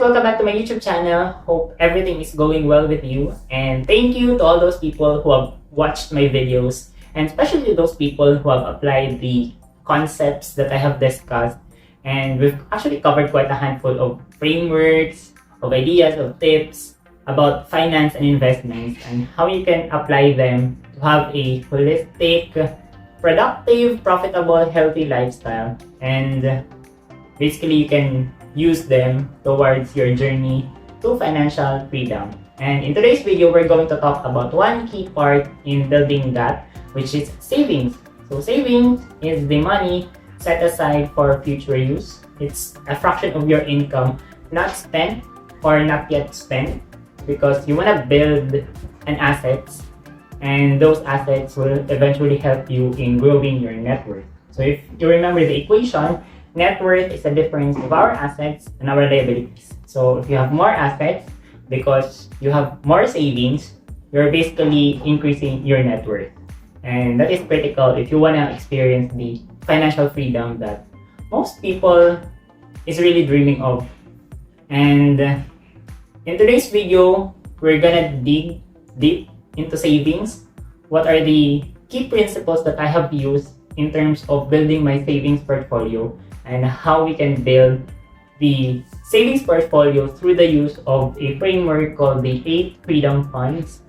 welcome back to my YouTube channel. Hope everything is going well with you. And thank you to all those people who have watched my videos, and especially those people who have applied the concepts that I have discussed. And we've actually covered quite a handful of frameworks, of ideas, of tips about finance and investments and how you can apply them to have a holistic, productive, profitable, healthy lifestyle. And basically, you can use them towards your journey to financial freedom. And in today's video, we're going to talk about one key part in building that, which is savings. So savings is the money set aside for future use. It's a fraction of your income not spent or not yet spent, because you want to build an assets, and those assets will eventually help you in growing your net worth. So if you remember the equation, net worth is the difference of our assets and our liabilities. So if you have more assets because you have more savings, you're basically increasing your net worth. And that is critical if you want to experience the financial freedom that most people is really dreaming of. And in today's video, we're gonna dig deep into savings. What are the key principles that I have used in terms of building my savings portfolio, and how we can build the savings portfolio through the use of a framework called the 8 Freedom Funds.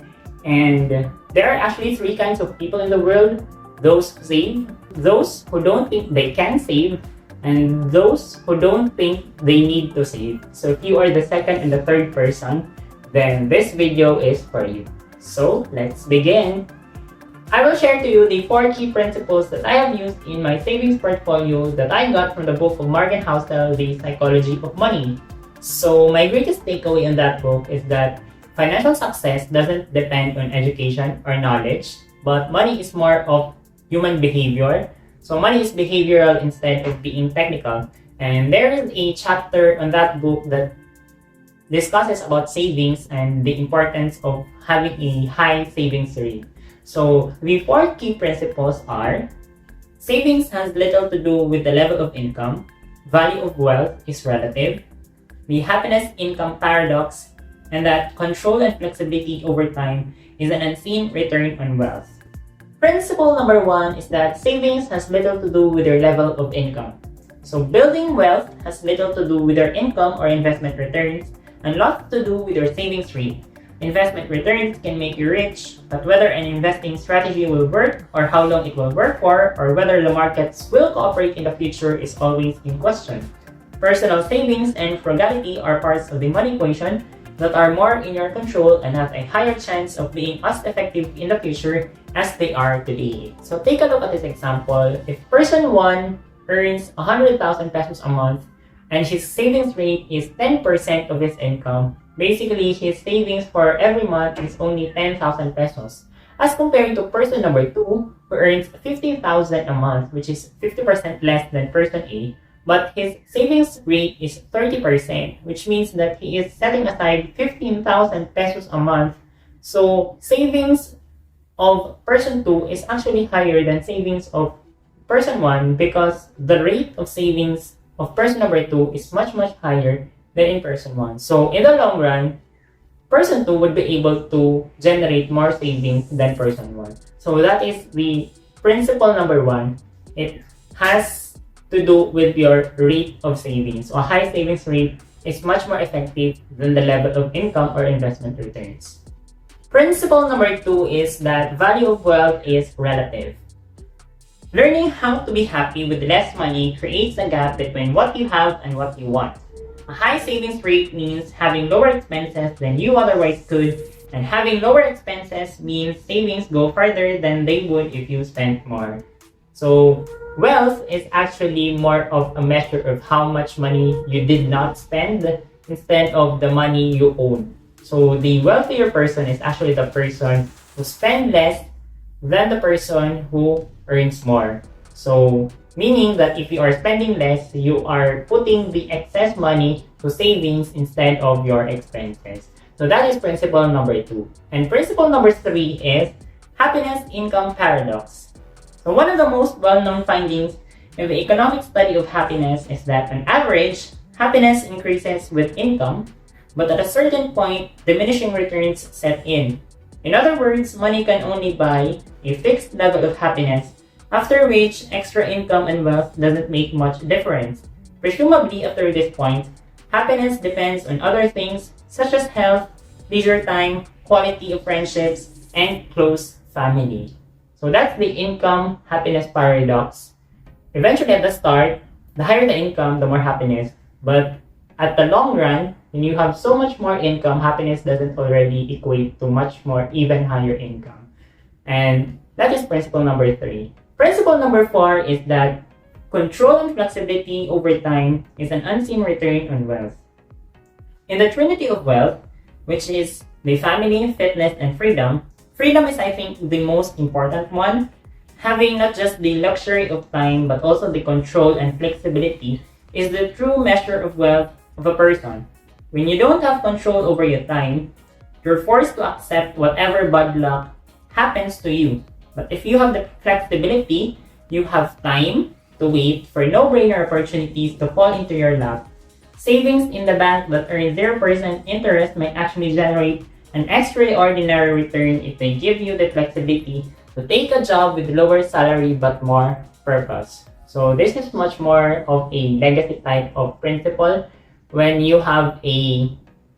And there are actually 3 kinds of people in the world: those who save, those who don't think they can save, and those who don't think they need to save. So if you are the second and the third person, then this video is for you. So let's begin. I will share to you the 4 key principles that I have used in my savings portfolio that I got from the book of Morgan Housel, The Psychology of Money. So my greatest takeaway in that book is that financial success doesn't depend on education or knowledge, but money is more of human behavior. So money is behavioral instead of being technical. And there is a chapter on that book that discusses about savings and the importance of having a high savings rate. So the 4 key principles are: savings has little to do with the level of income, value of wealth is relative, the happiness income paradox, and that control and flexibility over time is an unseen return on wealth. Principle number 1 is that savings has little to do with your level of income. So building wealth has little to do with your income or investment returns, and lots to do with your savings rate. Investment returns can make you rich, but whether an investing strategy will work, or how long it will work for, or whether the markets will cooperate in the future is always in question. Personal savings and frugality are parts of the money equation that are more in your control and have a higher chance of being as effective in the future as they are today. So take a look at this example. If person 1 earns 100,000 pesos a month and his savings rate is 10% of his income, basically his savings for every month is only 10,000 pesos, as compared to person number 2 who earns 50,000 a month, which is 50% less than person A, but his savings rate is 30%, which means that he is setting aside 15,000 pesos a month. So savings of person 2 is actually higher than savings of person 1, because the rate of savings of person number 2 is much higher than in person 1. So in the long run, person 2 would be able to generate more savings than person 1. So that is the principle number 1. It has to do with your rate of savings. So a high savings rate is much more effective than the level of income or investment returns. Principle number 2 is that value of wealth is relative. Learning how to be happy with less money creates a gap between what you have and what you want. A high savings rate means having lower expenses than you otherwise could, and having lower expenses means savings go further than they would if you spent more. So wealth is actually more of a measure of how much money you did not spend instead of the money you own. So the wealthier person is actually the person who spends less than the person who earns more. So meaning that if you are spending less, you are putting the excess money to savings instead of your expenses. So that is principle number 2. And principle number 3 is happiness income paradox. So one of the most well-known findings in the economic study of happiness is that on average, happiness increases with income, but at a certain point, diminishing returns set in. In other words, money can only buy a fixed level of happiness, after which extra income and wealth doesn't make much difference. Presumably, after this point, happiness depends on other things such as health, leisure time, quality of friendships, and close family. So that's the income happiness paradox. Eventually, at the start, the higher the income, the more happiness. But at the long run, when you have so much more income, happiness doesn't already equate to much more, even higher income. And that is principle number 3. Principle number 4 is that control and flexibility over time is an unseen return on wealth. In the trinity of wealth, which is the family, fitness, and freedom, freedom is, I think, the most important one. Having not just the luxury of time, but also the control and flexibility is the true measure of wealth of a person. When you don't have control over your time, you're forced to accept whatever bad luck happens to you. But if you have the flexibility, you have time to wait for no-brainer opportunities to fall into your lap. Savings in the bank that earn 0% interest might actually generate an extraordinary return if they give you the flexibility to take a job with lower salary but more purpose. So this is much more of a legacy type of principle when you have a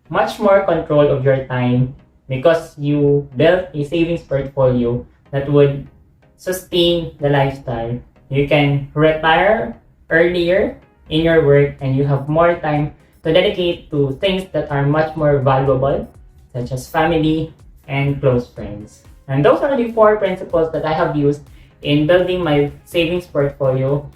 much more control of your time because you built a savings portfolio that would sustain the lifestyle. You can retire earlier in your work and you have more time to dedicate to things that are much more valuable, such as family and close friends. And those are the 4 principles that I have used in building my savings portfolio.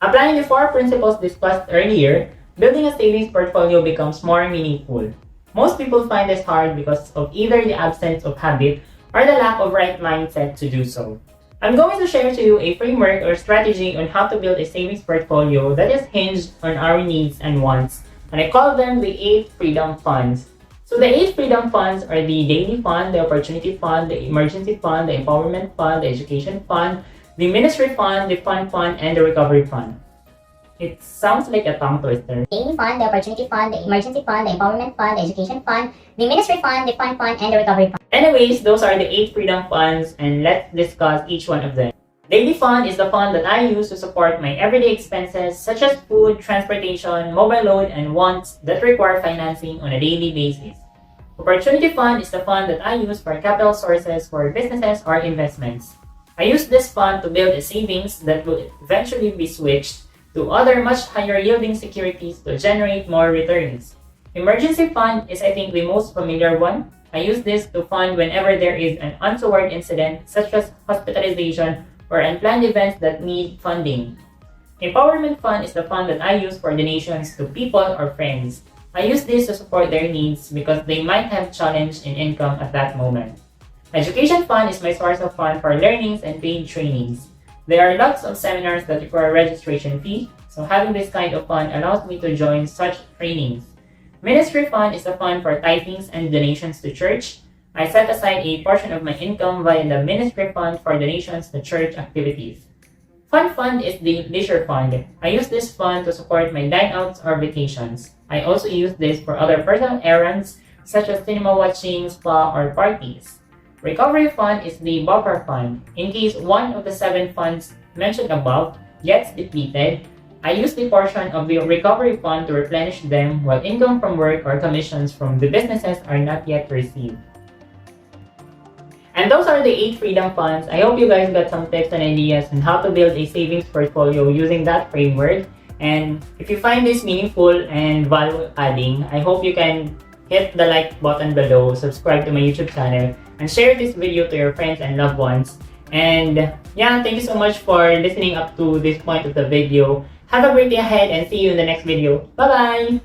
Applying the 4 principles discussed earlier, building a savings portfolio becomes more meaningful. Most people find this hard because of either the absence of habit or the lack of right mindset to do so. I'm going to share to you a framework or strategy on how to build a savings portfolio that is hinged on our needs and wants, and I call them the 8 freedom funds. So the 8 freedom funds are the daily fund, the opportunity fund, the emergency fund, the empowerment fund, the education fund, the ministry fund, the fun fund, and the recovery fund. It sounds like a tongue twister. Daily fund, the opportunity fund, the emergency fund, the empowerment fund, the education fund, the ministry fund, the fun fund, and the recovery fund. Anyways, those are the 8 freedom funds and let's discuss each one of them. Daily fund is the fund that I use to support my everyday expenses such as food, transportation, mobile loan, and wants that require financing on a daily basis. Opportunity fund is the fund that I use for capital sources for businesses or investments. I use this fund to build a savings that will eventually be switched to other much higher yielding securities to generate more returns. Emergency fund is, I think, the most familiar one. I use this to fund whenever there is an untoward incident such as hospitalization or unplanned events that need funding. Empowerment fund is the fund that I use for donations to people or friends. I use this to support their needs because they might have challenge in income at that moment. Education fund is my source of fund for learnings and paid trainings. There are lots of seminars that require registration fee, so having this kind of fund allows me to join such trainings. Ministry fund is the fund for tithings and donations to church. I set aside a portion of my income via the ministry fund for donations to church activities. Fun fund is the leisure fund. I use this fund to support my dine-outs or vacations. I also use this for other personal errands such as cinema watching, spa, or parties. Recovery fund is the buffer fund. In case one of the 7 funds mentioned above gets depleted, I use the portion of the recovery fund to replenish them while income from work or commissions from the businesses are not yet received. And those are the 8 freedom funds. I hope you guys got some tips and ideas on how to build a savings portfolio using that framework. And if you find this meaningful and value adding, I hope you can hit the like button below, subscribe to my YouTube channel, and share this video to your friends and loved ones. And yeah, thank you so much for listening up to this point of the video. Have a great day ahead and see you in the next video. Bye-bye!